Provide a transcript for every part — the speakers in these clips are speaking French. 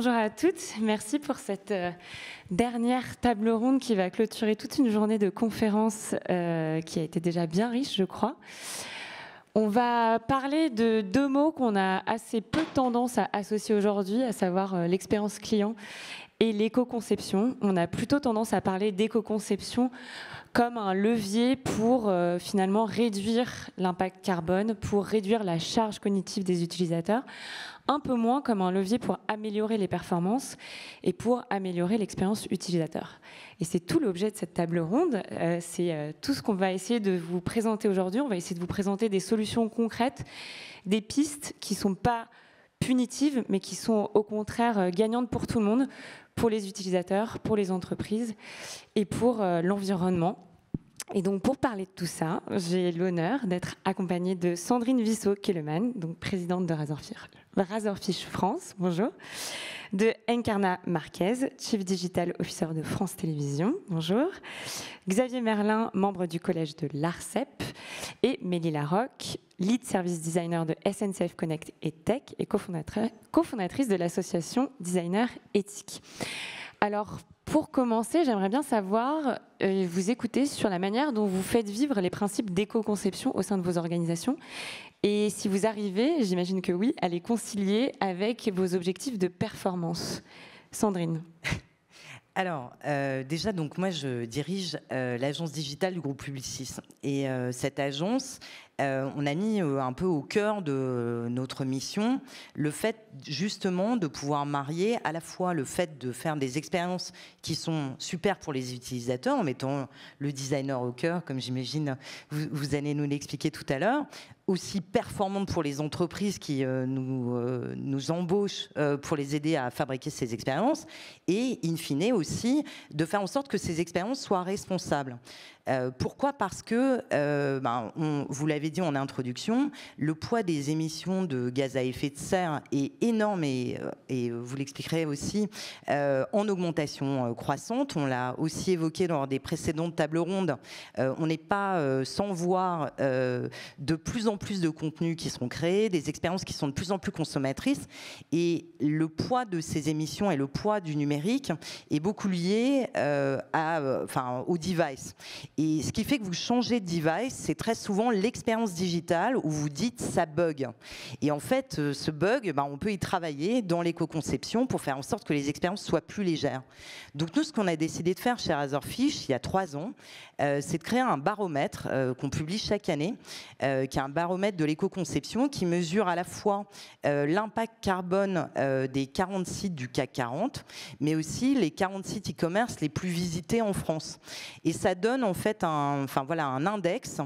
Bonjour à toutes, merci pour cette dernière table ronde qui va clôturer toute une journée de conférences qui a été déjà bien riche, je crois. On va parler de deux mots qu'on a assez peu tendance à associer aujourd'hui, à savoir l'expérience client et l'éco-conception. On a plutôt tendance à parler d'éco-conception comme un levier pour finalement réduire l'impact carbone, pour réduire la charge cognitive des utilisateurs, un peu moins comme un levier pour améliorer les performances et pour améliorer l'expérience utilisateur. Et c'est tout l'objet de cette table ronde, c'est tout ce qu'on va essayer de vous présenter aujourd'hui. On va essayer de vous présenter des solutions concrètes, des pistes qui ne sont pas punitives, mais qui sont au contraire gagnantes pour tout le monde, pour les utilisateurs, pour les entreprises et pour l'environnement. Et donc, pour parler de tout ça, j'ai l'honneur d'être accompagnée de Sandrine Vissot-Kelleman, donc présidente de Razorfish France, bonjour, de Encarna Marquez, Chief Digital Officer de France Télévisions, bonjour, Xavier Merlin, membre du collège de l'ARCEP, et Mélie Larocque, Lead Service Designer de SNCF Connect et Tech et cofondatrice de l'association Designer Éthique. Alors, pour commencer, j'aimerais bien savoir, vous écouter sur la manière dont vous faites vivre les principes d'éco-conception au sein de vos organisations et si vous arrivez, j'imagine que oui, à les concilier avec vos objectifs de performance. Sandrine. Alors, déjà, donc moi, je dirige l'agence digitale du groupe Publicis. Et cette agence, on a mis un peu au cœur de notre mission le fait justement de pouvoir marier à la fois le fait de faire des expériences qui sont super pour les utilisateurs en mettant le designer au cœur, comme j'imagine vous allez nous l'expliquer tout à l'heure, aussi performantes pour les entreprises qui nous embauchent pour les aider à fabriquer ces expériences et in fine aussi de faire en sorte que ces expériences soient responsables. Pourquoi ? Parce que, vous l'avez dit en introduction, le poids des émissions de gaz à effet de serre est énorme et vous l'expliquerez aussi en augmentation croissante. On l'a aussi évoqué lors des précédentes tables rondes. On n'est pas sans voir de plus en plus de contenus qui sont créés, des expériences qui sont de plus en plus consommatrices et le poids de ces émissions et le poids du numérique est beaucoup lié au device. Et ce qui fait que vous changez de device, c'est très souvent l'expérience digitale où vous dites ça bug. Et en fait, ce bug, on peut y travailler dans l'éco-conception pour faire en sorte que les expériences soient plus légères. Donc nous, ce qu'on a décidé de faire chez Razorfish il y a 3 ans, c'est de créer un baromètre qu'on publie chaque année, qui est un baromètre de l'éco-conception qui mesure à la fois l'impact carbone des 40 sites du CAC 40, mais aussi les 40 sites e-commerce les plus visités en France. Et ça donne en fait un index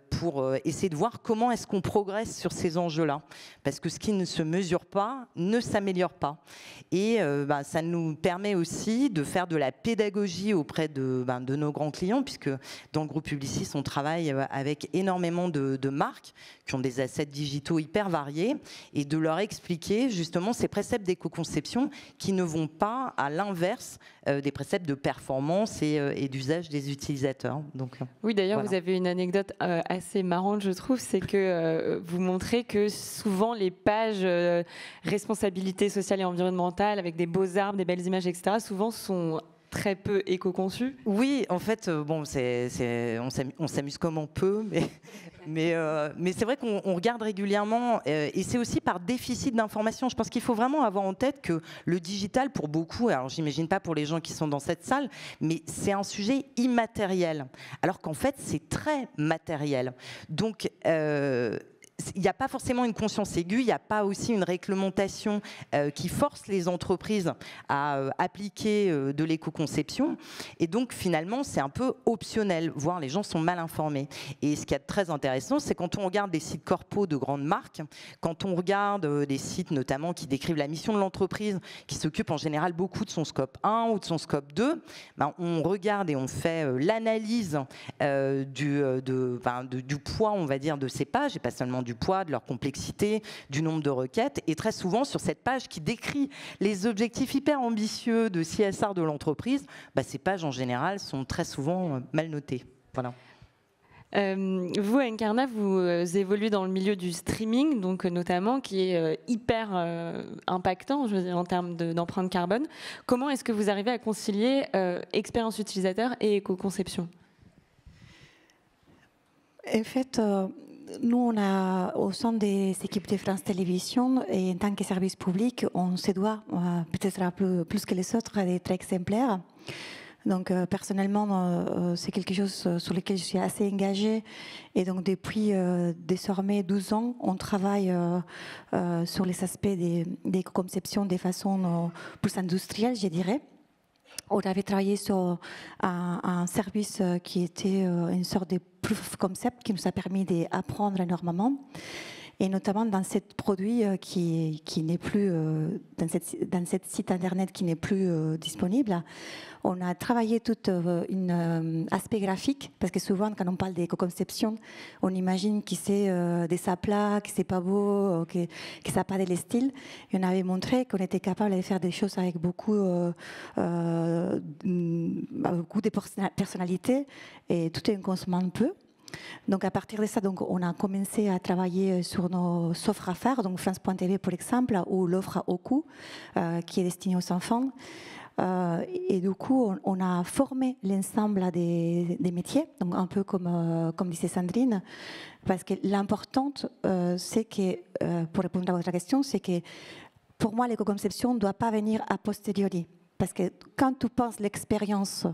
pour essayer de voir comment est-ce qu'on progresse sur ces enjeux-là. Parce que ce qui ne se mesure pas ne s'améliore pas. Et ça nous permet aussi de faire de la pédagogie auprès de nos grands clients, puisque dans le groupe Publicis, on travaille avec énormément de marques qui ont des assets digitaux hyper variés, et de leur expliquer justement ces préceptes d'éco-conception qui ne vont pas à l'inverse des préceptes de performance et d'usage des utilisateurs. Donc, oui, d'ailleurs, voilà. Vous avez une anecdote assez marrante, je trouve, c'est que vous montrez que souvent les pages responsabilité sociale et environnementale, avec des beaux arbres, des belles images, etc., souvent sont très peu éco-conçues. Oui, en fait, on s'amuse comme on peut, mais c'est vrai qu'on regarde régulièrement, et c'est aussi par déficit d'information. Je pense qu'il faut vraiment avoir en tête que le digital, pour beaucoup, alors j'imagine pas pour les gens qui sont dans cette salle, mais c'est un sujet immatériel, alors qu'en fait, c'est très matériel. Donc, il n'y a pas forcément une conscience aiguë, il n'y a pas aussi une réglementation qui force les entreprises à appliquer de l'éco-conception. Et donc, finalement, c'est un peu optionnel, voire les gens sont mal informés. Et ce qui est très intéressant, c'est quand on regarde des sites corpos de grandes marques, quand on regarde des sites notamment qui décrivent la mission de l'entreprise, qui s'occupe en général beaucoup de son scope 1 ou de son scope 2, on regarde et on fait l'analyse du poids, on va dire, de ces pages, et pas seulement du poids, de leur complexité, du nombre de requêtes. Et très souvent, sur cette page qui décrit les objectifs hyper ambitieux de CSR de l'entreprise, ces pages en général sont très souvent mal notées. Voilà. Vous, Encarna, vous évoluez dans le milieu du streaming, donc notamment, qui est hyper impactant, je veux dire, en termes d'empreinte carbone. Comment est-ce que vous arrivez à concilier expérience utilisateur et éco-conception? En fait, nous, au sein des équipes de France Télévisions, et en tant que service public, on se doit, peut-être plus que les autres, d'être exemplaires. Donc personnellement, c'est quelque chose sur lequel je suis assez engagée. Et donc depuis désormais 12 ans, on travaille sur les aspects des conceptions de façon plus industrielle, je dirais. On avait travaillé sur un service qui était une sorte de proof of concept qui nous a permis d'apprendre énormément. Et notamment dans ce produit qui n'est plus, dans cette site internet qui n'est plus disponible, on a travaillé tout un aspect graphique, parce que souvent quand on parle d'éco-conception, on imagine que c'est des aplats, que c'est pas beau, que ça n'a pas de style. Et on avait montré qu'on était capable de faire des choses avec beaucoup de personnalité, et tout en consommant peu. Donc à partir de ça, donc, on a commencé à travailler sur nos offres à faire, donc France.tv par exemple, ou l'offre au coût, qui est destinée aux enfants. Et du coup, on a formé l'ensemble des métiers, donc un peu comme disait Sandrine, parce que l'important, c'est que, pour répondre à votre question, c'est que pour moi, l'éco-conception ne doit pas venir a posteriori. Parce que quand tu penses l'expérience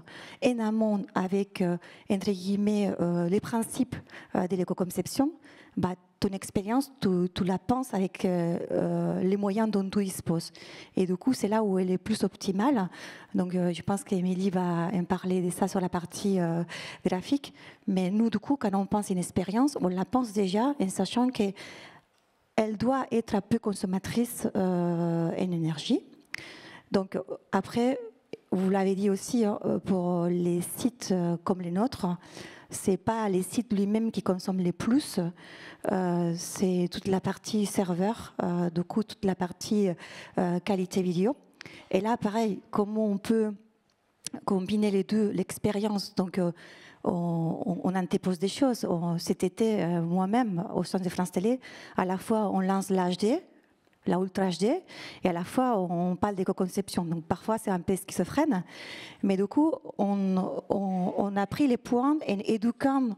en amont avec, entre guillemets, les principes de l'éco-conception, bah, ton expérience, tu la penses avec les moyens dont tu disposes. Et du coup, c'est là où elle est plus optimale. Donc, je pense qu'Émilie va en parler de ça sur la partie graphique. Mais nous, du coup, quand on pense une expérience, on la pense déjà en sachant qu'elle doit être peu consommatrice en énergie. Donc après, vous l'avez dit aussi, pour les sites comme les nôtres, c'est pas les sites lui-même qui consomment les plus, c'est toute la partie serveur, du coup toute la partie qualité vidéo. Et là, pareil, comment on peut combiner les deux, l'expérience, donc on antépose des choses. Cet été, moi-même, au sein de France Télé, à la fois on lance l'HD, la Ultra HD, et à la fois on parle d'éco-conception. Donc parfois c'est un peu schizophrène, mais du coup on a pris les points en éduquant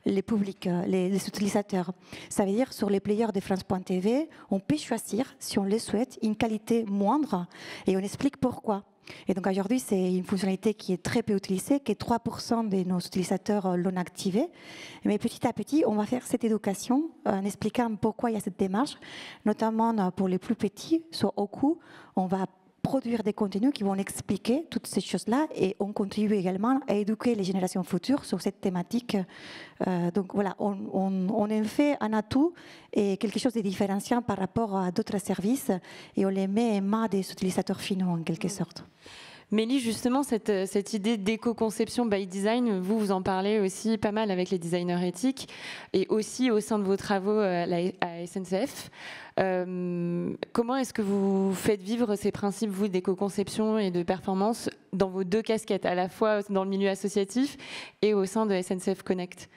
les publics, les utilisateurs. Ça veut dire sur les players de France.tv, on peut choisir, si on le souhaite, une qualité moindre, et on explique pourquoi. Et donc aujourd'hui, c'est une fonctionnalité qui est très peu utilisée, que 3% de nos utilisateurs l'ont activée. Mais petit à petit, on va faire cette éducation en expliquant pourquoi il y a cette démarche, notamment pour les plus petits, sur Oku, on va produire des contenus qui vont expliquer toutes ces choses-là, et on contribue également à éduquer les générations futures sur cette thématique. Donc voilà, on en fait un atout et quelque chose de différenciant par rapport à d'autres services, et on les met en main des utilisateurs finaux en quelque sorte. Mélie, justement, cette idée d'éco-conception by design, vous en parlez aussi pas mal avec les designers éthiques et aussi au sein de vos travaux à SNCF. Comment est-ce que vous faites vivre ces principes, vous, d'éco-conception et de performance dans vos deux casquettes, à la fois dans le milieu associatif et au sein de SNCF Connect ?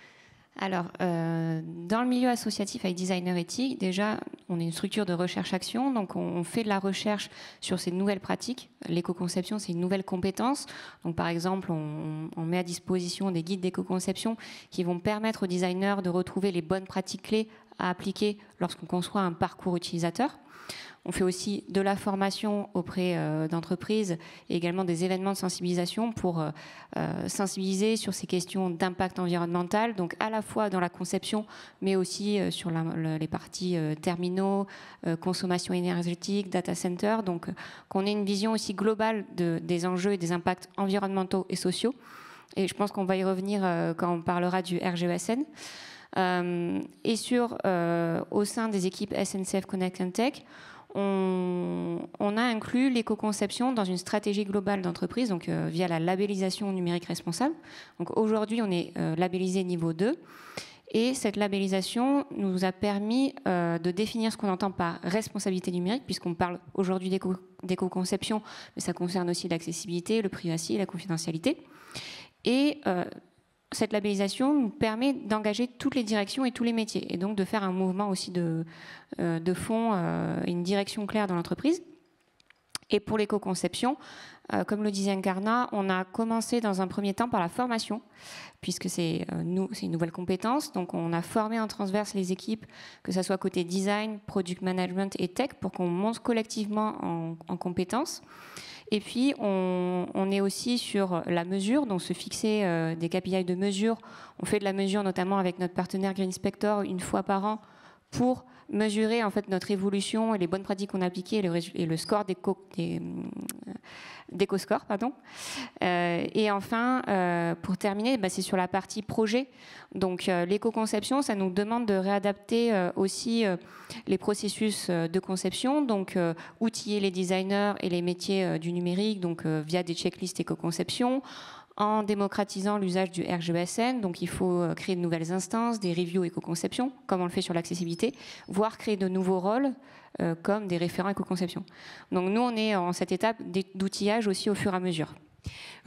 Alors, dans le milieu associatif avec Designer Éthique, déjà, on est une structure de recherche-action, donc on fait de la recherche sur ces nouvelles pratiques. L'éco-conception, c'est une nouvelle compétence. Donc, par exemple, on met à disposition des guides d'éco-conception qui vont permettre aux designers de retrouver les bonnes pratiques clés à appliquer lorsqu'on conçoit un parcours utilisateur. On fait aussi de la formation auprès d'entreprises et également des événements de sensibilisation pour sensibiliser sur ces questions d'impact environnemental, donc à la fois dans la conception, mais aussi sur les parties terminaux, consommation énergétique, data center, donc qu'on ait une vision aussi globale des enjeux et des impacts environnementaux et sociaux. Et je pense qu'on va y revenir quand on parlera du RGESN. Et au sein des équipes SNCF Connect and Tech, on a inclus l'éco-conception dans une stratégie globale d'entreprise, donc via la labellisation numérique responsable. Donc aujourd'hui, on est labellisé niveau 2. Et cette labellisation nous a permis de définir ce qu'on entend par responsabilité numérique, puisqu'on parle aujourd'hui d'éco-conception, mais ça concerne aussi l'accessibilité, le privacy et la confidentialité. Et cette labellisation nous permet d'engager toutes les directions et tous les métiers, et donc de faire un mouvement aussi de fond, une direction claire dans l'entreprise. Et pour l'éco-conception, comme le disait Encarna, on a commencé dans un premier temps par la formation, puisque c'est une nouvelle compétence. Donc on a formé en transverse les équipes, que ce soit côté design, product management et tech, pour qu'on monte collectivement en compétences. Et puis, on est aussi sur la mesure, donc se fixer des KPI de mesure. On fait de la mesure notamment avec notre partenaire Green Inspector une fois par an pour mesurer en fait notre évolution et les bonnes pratiques qu'on a appliquées et le score d'EcoScore, pardon. Et enfin, pour terminer, c'est sur la partie projet. Donc l'éco-conception, ça nous demande de réadapter aussi les processus de conception, donc outiller les designers et les métiers du numérique, donc via des checklists éco-conception, en démocratisant l'usage du RGESN. Donc il faut créer de nouvelles instances, des reviews éco-conception, comme on le fait sur l'accessibilité, voire créer de nouveaux rôles comme des référents éco-conception. Donc nous, on est en cette étape d'outillage aussi au fur et à mesure.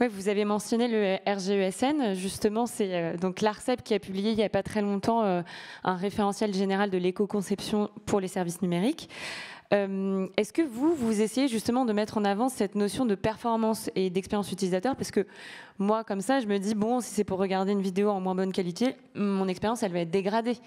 Oui, vous avez mentionné le RGESN. Justement, c'est donc l'ARCEP qui a publié il n'y a pas très longtemps un référentiel général de l'éco-conception pour les services numériques. Est-ce que vous essayez justement de mettre en avant cette notion de performance et d'expérience utilisateur? Parce que moi, comme ça, je me dis, bon, si c'est pour regarder une vidéo en moins bonne qualité, mon expérience, elle va être dégradée.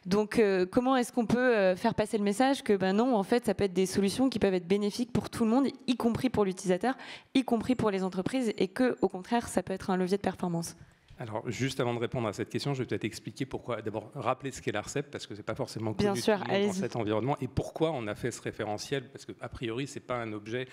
Donc, comment est-ce qu'on peut faire passer le message que, non, en fait, ça peut être des solutions qui peuvent être bénéfiques pour tout le monde, y compris pour l'utilisateur, y compris pour les entreprises, et que, au contraire, ça peut être un levier de performance? Alors, juste avant de répondre à cette question, je vais peut-être expliquer pourquoi. D'abord, rappeler ce qu'est l'ARCEP, parce que ce n'est pas forcément connu dans cet environnement, et pourquoi on a fait ce référentiel, parce qu'a priori, ce n'est pas un objet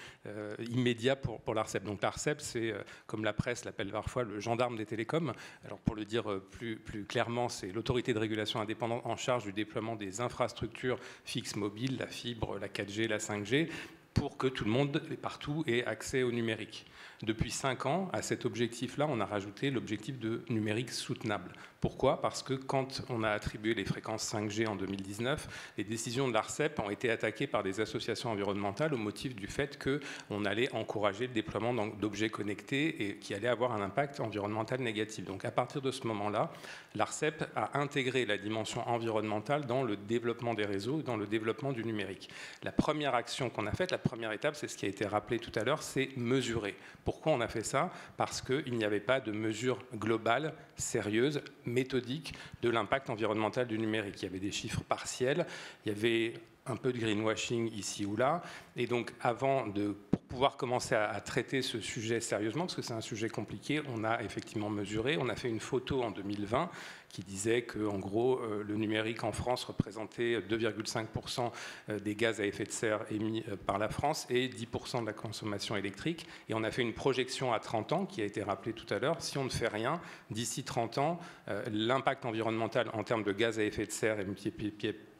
immédiat pour l'ARCEP. Donc l'ARCEP, c'est, comme la presse l'appelle parfois, le gendarme des télécoms. Alors, pour le dire plus clairement, c'est l'autorité de régulation indépendante en charge du déploiement des infrastructures fixes mobiles, la fibre, la 4G, la 5G, pour que tout le monde, partout, ait accès au numérique. Depuis 5 ans, à cet objectif-là, on a rajouté l'objectif de numérique soutenable. Pourquoi? Parce que quand on a attribué les fréquences 5G en 2019, les décisions de l'ARCEP ont été attaquées par des associations environnementales au motif du fait qu'on allait encourager le déploiement d'objets connectés et qui allait avoir un impact environnemental négatif. Donc à partir de ce moment-là, l'ARCEP a intégré la dimension environnementale dans le développement des réseaux et dans le développement du numérique. La première action qu'on a faite, la première étape, c'est ce qui a été rappelé tout à l'heure, c'est mesurer. Pourquoi on a fait ça? Parce qu'il n'y avait pas de mesure globale, sérieuse, méthodique de l'impact environnemental du numérique. Il y avait des chiffres partiels, il y avait un peu de greenwashing ici ou là. Et donc, pour pouvoir commencer à traiter ce sujet sérieusement, parce que c'est un sujet compliqué, on a effectivement mesuré. On a fait une photo en 2020 qui disait qu'en gros, le numérique en France représentait 2,5% des gaz à effet de serre émis par la France et 10% de la consommation électrique. Et on a fait une projection à 30 ans, qui a été rappelée tout à l'heure. Si on ne fait rien, d'ici 30 ans, l'impact environnemental en termes de gaz à effet de serre est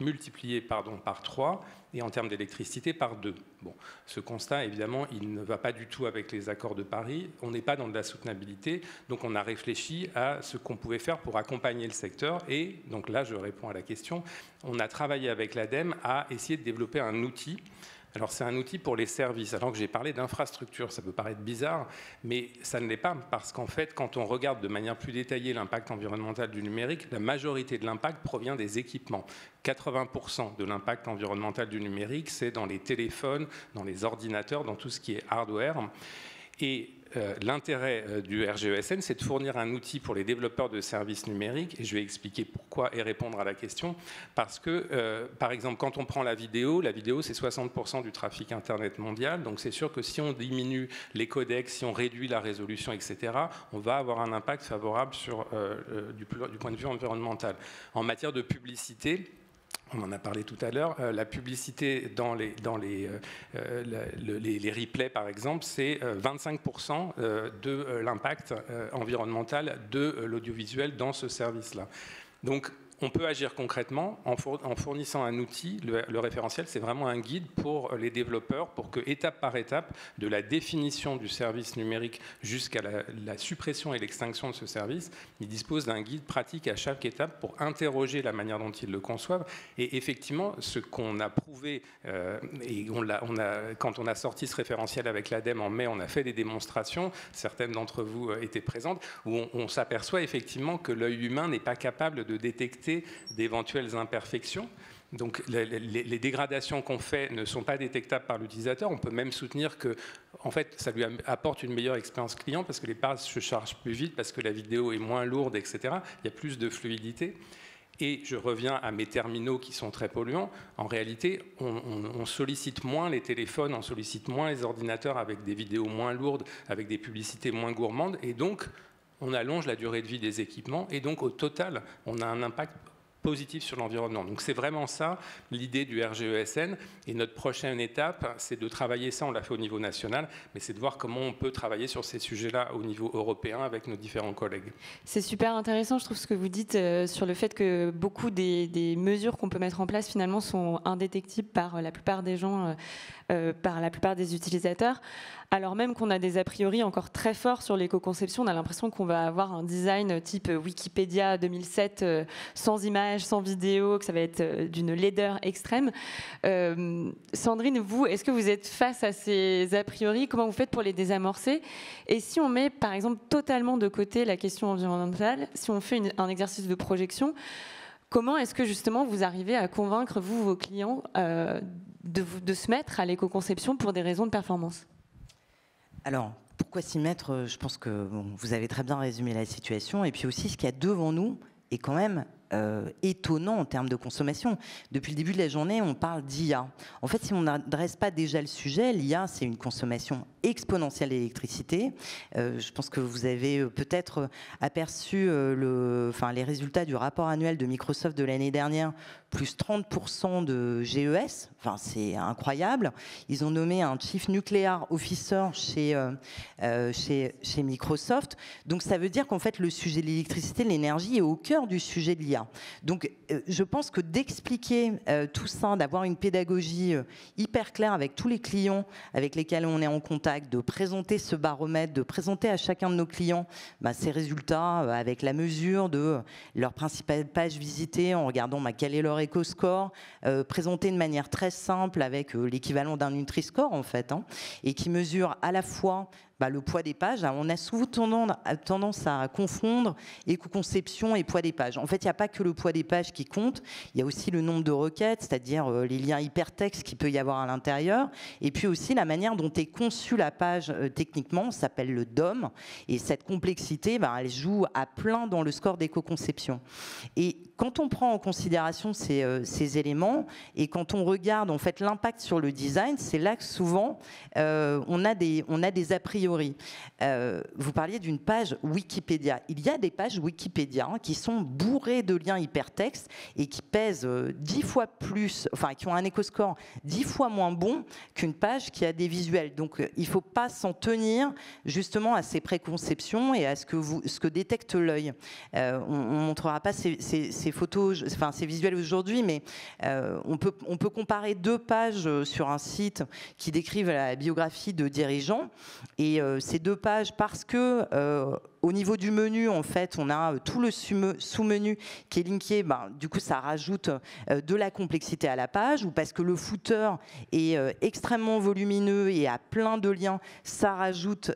multiplié par 3 et en termes d'électricité par 2. Bon, ce constat, évidemment, il ne va pas du tout avec les accords de Paris. On n'est pas dans de la soutenabilité, donc on a réfléchi à ce qu'on pouvait faire pour accompagner le secteur. Et donc là, je réponds à la question. On a travaillé avec l'ADEME à essayer de développer un outil. Alors c'est un outil pour les services, alors que j'ai parlé d'infrastructure, ça peut paraître bizarre, mais ça ne l'est pas, parce qu'en fait, quand on regarde de manière plus détaillée l'impact environnemental du numérique, la majorité de l'impact provient des équipements. 80% de l'impact environnemental du numérique, c'est dans les téléphones, dans les ordinateurs, dans tout ce qui est hardware. Et l'intérêt du RGESN, c'est de fournir un outil pour les développeurs de services numériques, et je vais expliquer pourquoi et répondre à la question, parce que, par exemple, quand on prend la vidéo, c'est 60% du trafic Internet mondial, donc c'est sûr que si on diminue les codecs, si on réduit la résolution, etc., on va avoir un impact favorable du point de vue environnemental. En matière de publicité, on en a parlé tout à l'heure, la publicité dans les replays, par exemple, c'est 25% de l'impact environnemental de l'audiovisuel dans ce service-là. Donc, on peut agir concrètement en fournissant un outil. Le référentiel, c'est vraiment un guide pour les développeurs, pour que, étape par étape, de la définition du service numérique jusqu'à la suppression et l'extinction de ce service, ils disposent d'un guide pratique à chaque étape pour interroger la manière dont ils le conçoivent. Et effectivement, ce qu'on a prouvé, et quand on a sorti ce référentiel avec l'ADEME en mai, on a fait des démonstrations, certaines d'entre vous étaient présentes, où on s'aperçoit effectivement que l'œil humain n'est pas capable de détecter d'éventuelles imperfections. Donc les dégradations qu'on fait ne sont pas détectables par l'utilisateur. On peut même soutenir que en fait, ça lui apporte une meilleure expérience client parce que les pages se chargent plus vite, parce que la vidéo est moins lourde, etc. Il y a plus de fluidité. Et je reviens à mes terminaux qui sont très polluants. En réalité, on sollicite moins les téléphones, on sollicite moins les ordinateurs avec des vidéos moins lourdes, avec des publicités moins gourmandes. Et donc, on allonge la durée de vie des équipements et donc au total, on a un impact positif sur l'environnement. Donc c'est vraiment ça l'idée du RGESN et notre prochaine étape, c'est de travailler ça, on l'a fait au niveau national, mais c'est de voir comment on peut travailler sur ces sujets-là au niveau européen avec nos différents collègues. C'est super intéressant, je trouve, ce que vous dites sur le fait que beaucoup des mesures qu'on peut mettre en place finalement sont indétectibles par la plupart des gens, par la plupart des utilisateurs. Alors même qu'on a des a priori encore très forts sur l'éco-conception, on a l'impression qu'on va avoir un design type Wikipédia 2007, sans images, sans vidéo, que ça va être d'une laideur extrême. Sandrine, vous, est-ce que vous êtes face à ces a priori? Comment vous faites pour les désamorcer? Et si on met, par exemple, totalement de côté la question environnementale, si on fait un exercice de projection, comment est-ce que justement vous arrivez à convaincre, vous, vos clients, de se mettre à l'éco-conception pour des raisons de performance? Alors, pourquoi s'y mettre? Je pense que vous avez très bien résumé la situation. Et puis aussi, ce qu'il y a devant nous est quand même étonnant en termes de consommation. Depuis le début de la journée, on parle d'IA. En fait, si on n'adresse pas déjà le sujet, l'IA, c'est une consommation exponentielle d'électricité. Je pense que vous avez peut-être aperçu les résultats du rapport annuel de Microsoft de l'année dernière, plus 30% de GES. Enfin, c'est incroyable. Ils ont nommé un Chief Nuclear Officer chez Microsoft. Donc, ça veut dire qu'en fait, le sujet de l'électricité, de l'énergie est au cœur du sujet de l'IA. Donc, je pense que d'expliquer tout ça, d'avoir une pédagogie hyper claire avec tous les clients avec lesquels on est en contact, de présenter ce baromètre, de présenter à chacun de nos clients ces résultats avec la mesure de leur principale page visitée en regardant quel est leur éco-score, présenté de manière très simple avec l'équivalent d'un Nutri-Score en fait, et qui mesure à la fois le poids des pages. On a souvent tendance à confondre éco-conception et poids des pages. En fait, il n'y a pas que le poids des pages qui compte, il y a aussi le nombre de requêtes, c'est-à-dire les liens hypertextes qu'il peut y avoir à l'intérieur, et puis aussi la manière dont est conçue la page techniquement, ça s'appelle le DOM, et cette complexité, elle joue à plein dans le score d'éco-conception. Et quand on prend en considération ces éléments, et quand on regarde en fait l'impact sur le design, c'est là que souvent on a des a priori. Vous parliez d'une page Wikipédia. Il y a des pages Wikipédia qui sont bourrées de liens hypertextes et qui pèsent 10 fois plus, enfin qui ont un éco-score 10 fois moins bon qu'une page qui a des visuels. Donc il ne faut pas s'en tenir justement à ces préconceptions et à ce que détecte l'œil. On ne montrera pas ces photos, enfin ces visuels aujourd'hui, mais on peut comparer deux pages sur un site qui décrivent la biographie de dirigeants. Et ces deux pages, parce que au niveau du menu, en fait, on a tout le sous-menu qui est linké. Du coup, ça rajoute de la complexité à la page, ou parce que le footer est extrêmement volumineux et a plein de liens, ça rajoute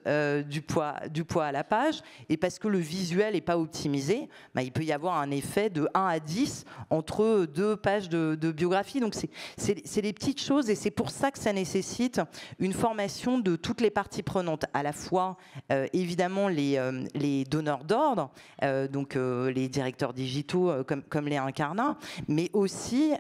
du poids à la page, et parce que le visuel n'est pas optimisé, il peut y avoir un effet de 1 à 10 entre deux pages de biographie. Donc, c'est des petites choses, et c'est pour ça que ça nécessite une formation de toutes les parties prenantes, à la fois, évidemment, les donneurs d'ordre, donc les directeurs digitaux comme les incarnats, mais aussi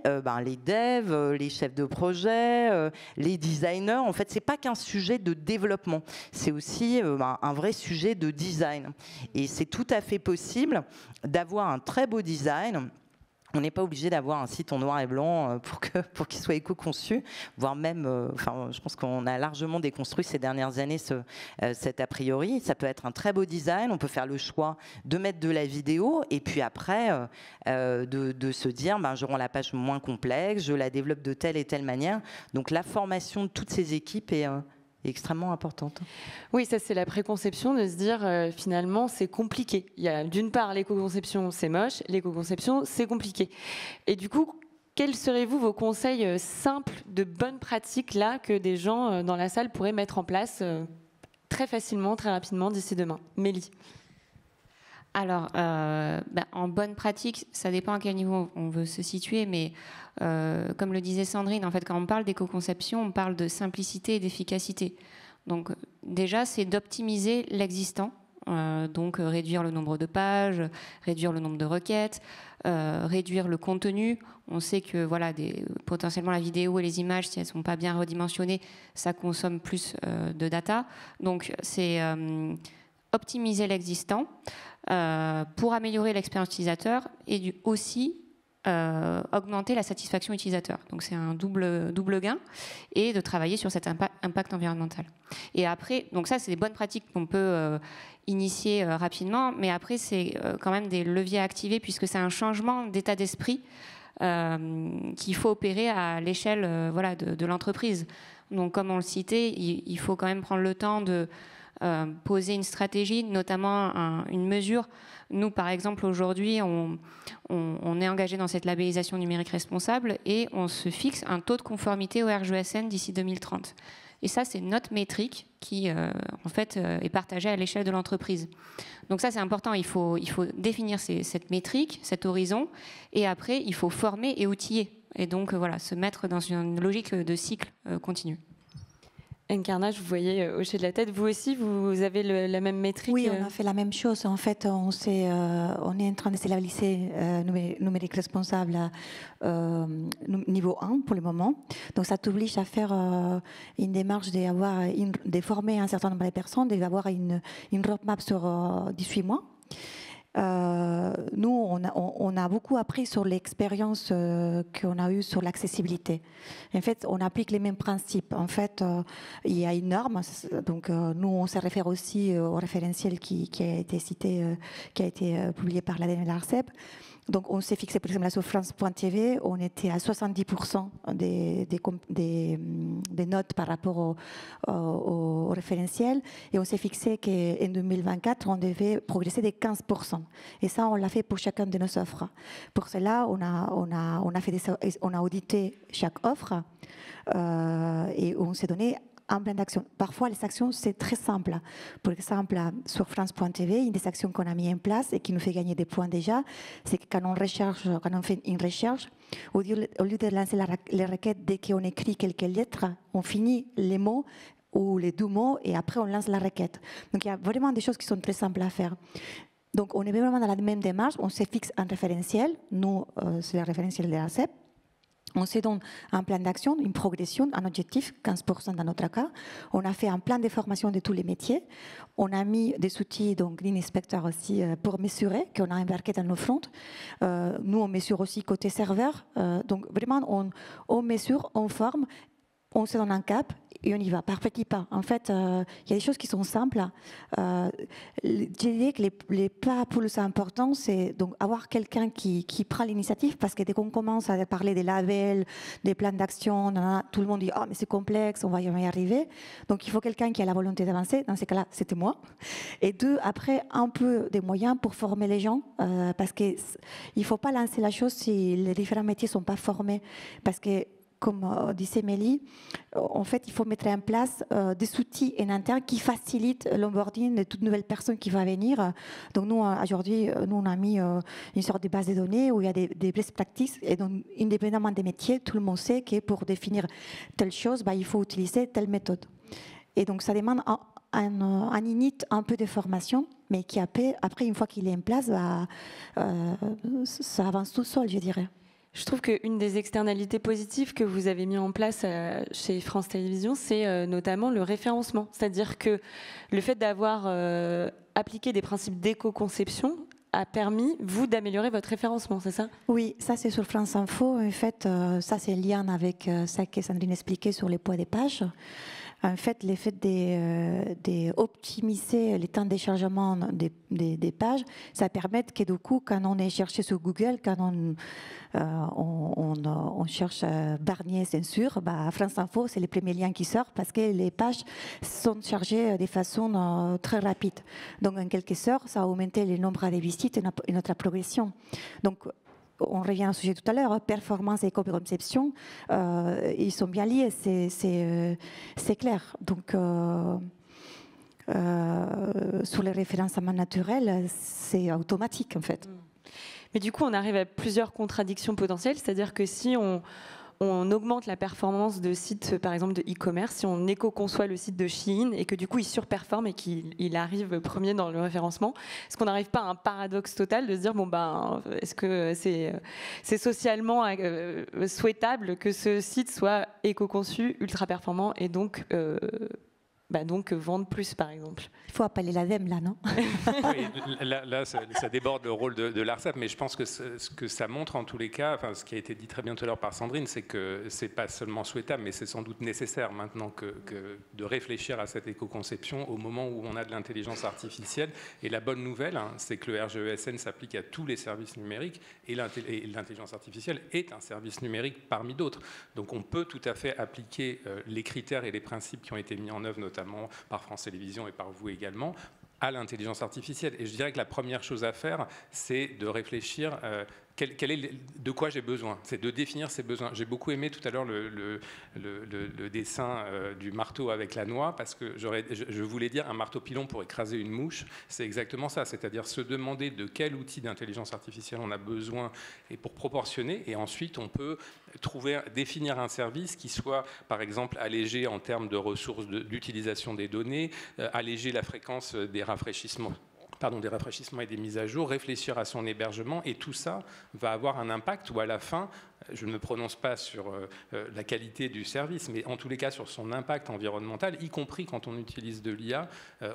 les devs, les chefs de projet, les designers. En fait, c'est pas qu'un sujet de développement, c'est aussi un vrai sujet de design. Et c'est tout à fait possible d'avoir un très beau design On n'est pas obligé d'avoir un site en noir et blanc pour qu'il soit éco-conçu, voire même, je pense qu'on a largement déconstruit ces dernières années cet a priori. Ça peut être un très beau design, on peut faire le choix de mettre de la vidéo et puis après de se dire, je rends la page moins complexe, je la développe de telle et telle manière. Donc la formation de toutes ces équipes est extrêmement importante. Oui, ça c'est la préconception de se dire finalement c'est compliqué. Il y a d'une part l'éco-conception c'est moche, l'éco-conception c'est compliqué. Et du coup, quels seraient-vous vos conseils simples de bonnes pratiques là que des gens dans la salle pourraient mettre en place très facilement, très rapidement d'ici demain? Mélie. Alors, en bonne pratique, ça dépend à quel niveau on veut se situer, mais comme le disait Sandrine, en fait, quand on parle d'éco-conception, on parle de simplicité et d'efficacité. Donc, déjà, c'est d'optimiser l'existant, donc réduire le nombre de pages, réduire le nombre de requêtes, réduire le contenu. On sait que voilà, potentiellement la vidéo et les images, si elles ne sont pas bien redimensionnées, ça consomme plus de data. Donc, c'est optimiser l'existant pour améliorer l'expérience utilisateur et aussi augmenter la satisfaction utilisateur. Donc c'est un double gain et de travailler sur cet impact environnemental. Et après, donc ça c'est des bonnes pratiques qu'on peut initier rapidement, mais après c'est quand même des leviers à activer puisque c'est un changement d'état d'esprit qu'il faut opérer à l'échelle de l'entreprise. Donc comme on le citait, il faut quand même prendre le temps de poser une stratégie, notamment une mesure. Nous, par exemple, aujourd'hui, on est engagé dans cette labellisation numérique responsable et on se fixe un taux de conformité au RGESN d'ici 2030. Et ça, c'est notre métrique qui, en fait, est partagée à l'échelle de l'entreprise. Donc ça, c'est important. Il faut définir cette métrique, cet horizon, et après, il faut former et outiller. Et donc, voilà, se mettre dans une logique de cycle continu. Encarna, je vous voyais hocher de la tête. Vous aussi, vous avez la même métrique? Oui, on a fait la même chose. En fait, on est en train de se labelliser numérique responsable niveau 1 pour le moment. Donc, ça t'oblige à faire une démarche de former un certain nombre de personnes, d'avoir une roadmap sur 18 mois. Nous, on a beaucoup appris sur l'expérience qu'on a eue sur l'accessibilité. En fait, on applique les mêmes principes. En fait, il y a une norme. Donc, nous, on se réfère aussi au référentiel qui a été cité, qui a été publié par l'ADN et l'ARCEP. Donc, on s'est fixé, par exemple, sur France.tv, on était à 70% des notes par rapport au référentiel. Et on s'est fixé qu'en 2024, on devait progresser de 15%. Et ça, on l'a fait pour chacune de nos offres. Pour cela, on a audité chaque offre et on s'est donné un plan d'action. Parfois, les actions, c'est très simple. Par exemple, sur France.tv, une des actions qu'on a mis en place et qui nous fait gagner des points déjà, c'est que quand on fait une recherche, au lieu de lancer les requêtes dès qu'on écrit quelques lettres, on finit les mots ou les deux mots et après on lance la requête. Donc, il y a vraiment des choses qui sont très simples à faire. Donc, on est vraiment dans la même démarche. On se fixe un référentiel. Nous, c'est le référentiel de la CEP. On se donne un plan d'action, une progression, un objectif, 15% dans notre cas. On a fait un plan de formation de tous les métiers. On a mis des outils, donc Lean Inspector aussi, pour mesurer, qu'on a embarqué dans nos fronts. Nous, on mesure aussi côté serveur. Donc vraiment, on mesure, on forme, on se donne un cap et on y va, par petits pas. En fait, il y a des choses qui sont simples. Je dirais que les pas plus importants, c'est donc avoir quelqu'un qui prend l'initiative, parce que dès qu'on commence à parler des labels, des plans d'action, tout le monde dit « Ah, mais c'est complexe, on va y arriver ». Donc, il faut quelqu'un qui a la volonté d'avancer. Dans ces cas-là, c'était moi. Et deux, après, un peu des moyens pour former les gens, parce qu'il ne faut pas lancer la chose si les différents métiers ne sont pas formés. Parce que comme disait Mélie, en fait, il faut mettre en place des outils en interne qui facilitent l'onboarding de toute nouvelle personne qui va venir. Donc, nous, aujourd'hui, on a mis une sorte de base de données où il y a des best practices. Et donc, indépendamment des métiers, tout le monde sait que pour définir telle chose, il faut utiliser telle méthode. Et donc, ça demande un init, un peu de formation, mais qui après une fois qu'il est en place, ça avance tout seul, je dirais. Je trouve qu'une des externalités positives que vous avez mis en place chez France Télévisions, c'est notamment le référencement. C'est-à-dire que le fait d'avoir appliqué des principes d'éco-conception a permis, vous, d'améliorer votre référencement, c'est ça? Oui, ça c'est sur France Info. En fait, ça c'est lien avec ça que Sandrine expliquait sur les poids des pages. En fait, le fait d'optimiser les temps de chargement des pages, ça permet que du coup, quand on est cherché sur Google, quand on cherche Barnier censure, bah, France Info, c'est le premier lien qui sort parce que les pages sont chargées de façon très rapide. Donc, en quelque sorte, ça a augmenté le nombre de visites et notre progression. Donc, on revient au sujet tout à l'heure, performance et éco-conception, ils sont bien liés, c'est clair. Donc, sur les référencements naturels, c'est automatique en fait. Mais du coup, on arrive à plusieurs contradictions potentielles, c'est-à-dire que si on augmente la performance de sites, par exemple, de e-commerce, si on éco-conçoit le site de Shein et que du coup, il surperforme et qu'il arrive premier dans le référencement, est-ce qu'on n'arrive pas à un paradoxe total de se dire, bon, ben, est-ce que c'est socialement souhaitable que ce site soit éco-conçu, ultra-performant et donc vendre plus, par exemple? Il faut appeler l'ADEME, là, non? Oui, là ça déborde le rôle de l'ARCEP, mais je pense que ce que ça montre en tous les cas, enfin, ce qui a été dit très bien tout à l'heure par Sandrine, c'est que c'est pas seulement souhaitable, mais c'est sans doute nécessaire maintenant que de réfléchir à cette éco-conception au moment où on a de l'intelligence artificielle. Et la bonne nouvelle, c'est que le RGESN s'applique à tous les services numériques et l'intelligence artificielle est un service numérique parmi d'autres. Donc on peut tout à fait appliquer les critères et les principes qui ont été mis en œuvre, notamment par France Télévisions et par vous également, à l'intelligence artificielle. Et je dirais que la première chose à faire, c'est de réfléchir de quoi j'ai besoin. C'est de définir ses besoins. J'ai beaucoup aimé tout à l'heure le dessin du marteau avec la noix, parce que je voulais dire un marteau pilon pour écraser une mouche. C'est exactement ça, c'est-à-dire se demander de quel outil d'intelligence artificielle on a besoin et pour proportionner. Et ensuite, on peut définir un service qui soit, par exemple, allégé en termes de ressources d'utilisation des données, alléger la fréquence des rafraîchissements et des mises à jour, réfléchir à son hébergement, et tout ça va avoir un impact où à la fin, je ne me prononce pas sur la qualité du service, mais en tous les cas sur son impact environnemental, y compris quand on utilise de l'IA,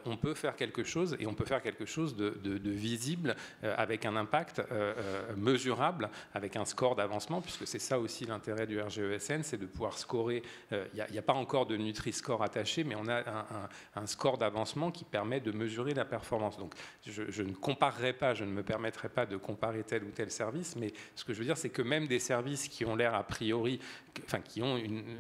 on peut faire quelque chose, et on peut faire quelque chose de visible, avec un impact mesurable, avec un score d'avancement, puisque c'est ça aussi l'intérêt du RGESN, c'est de pouvoir scorer. Il n'y a pas encore de Nutri-Score attaché, mais on a un score d'avancement qui permet de mesurer la performance. Donc je ne comparerai pas, je ne me permettrai pas de comparer tel ou tel service, mais ce que je veux dire, c'est que même des services qui ont l'air a priori, qui ont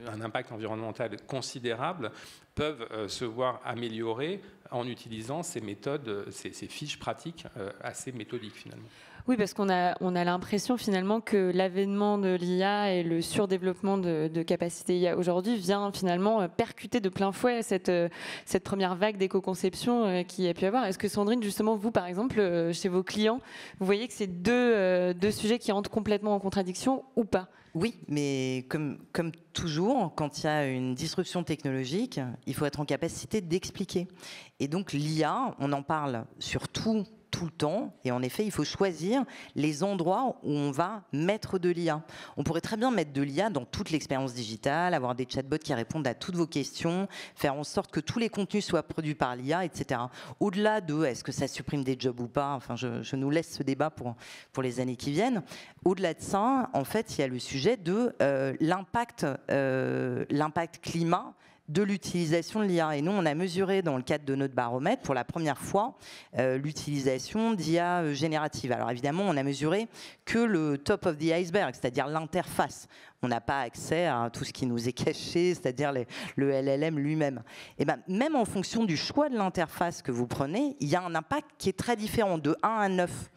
un impact environnemental considérable, peuvent se voir améliorer en utilisant ces méthodes, ces fiches pratiques assez méthodiques finalement. Oui, parce qu'on a l'impression finalement que l'avènement de l'IA et le surdéveloppement de capacités IA aujourd'hui vient finalement percuter de plein fouet cette première vague d'éco-conception qu'il y a pu avoir. Est-ce que Sandrine, justement, vous par exemple, chez vos clients, vous voyez que c'est deux sujets qui rentrent complètement en contradiction ou pas? Oui, mais comme toujours, quand il y a une disruption technologique, il faut être en capacité d'expliquer. Et donc l'IA, on en parle surtout tout le temps, et en effet, il faut choisir les endroits où on va mettre de l'IA. On pourrait très bien mettre de l'IA dans toute l'expérience digitale, avoir des chatbots qui répondent à toutes vos questions, faire en sorte que tous les contenus soient produits par l'IA, etc. Au-delà de est-ce que ça supprime des jobs ou pas, enfin, je nous laisse ce débat pour les années qui viennent. Au-delà de ça, en fait, il y a le sujet de l'impact climat de l'utilisation de l'IA. Et nous, on a mesuré dans le cadre de notre baromètre, pour la première fois, l'utilisation d'IA générative. Alors évidemment, on a mesuré que le top of the iceberg, c'est-à-dire l'interface. On n'a pas accès à tout ce qui nous est caché, c'est-à-dire le LLM lui-même. Et ben, même en fonction du choix de l'interface que vous prenez, il y a un impact qui est très différent, de 1 à 9.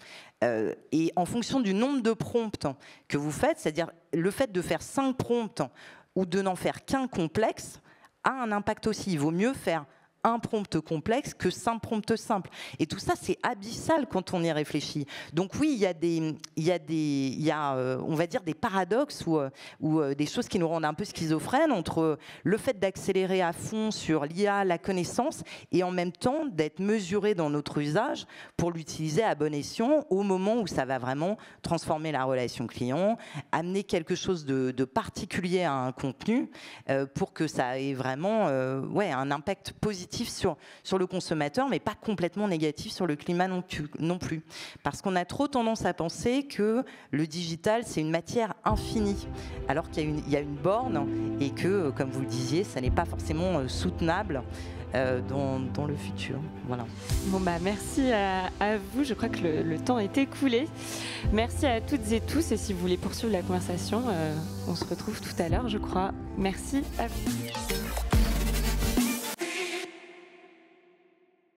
Et en fonction du nombre de prompts que vous faites, c'est-à-dire le fait de faire 5 prompts ou de n'en faire qu'un complexe, a un impact aussi. Il vaut mieux faire un prompt complexe que 5 prompts simples. Et tout ça, c'est abyssal quand on y réfléchit. Donc oui, il y a on va dire, des paradoxes ou des choses qui nous rendent un peu schizophrènes entre le fait d'accélérer à fond sur l'IA, la connaissance, et en même temps d'être mesuré dans notre usage pour l'utiliser à bon escient au moment où ça va vraiment transformer la relation client, amener quelque chose de particulier à un contenu pour que ça ait vraiment un impact positif positif sur le consommateur, mais pas complètement négatif sur le climat non plus. Parce qu'on a trop tendance à penser que le digital, c'est une matière infinie, alors qu'il y a une borne et que, comme vous le disiez, ça n'est pas forcément soutenable dans le futur. Voilà. Bon merci à vous. Je crois que le temps est écoulé. Merci à toutes et tous. Et si vous voulez poursuivre la conversation, on se retrouve tout à l'heure, je crois. Merci à vous.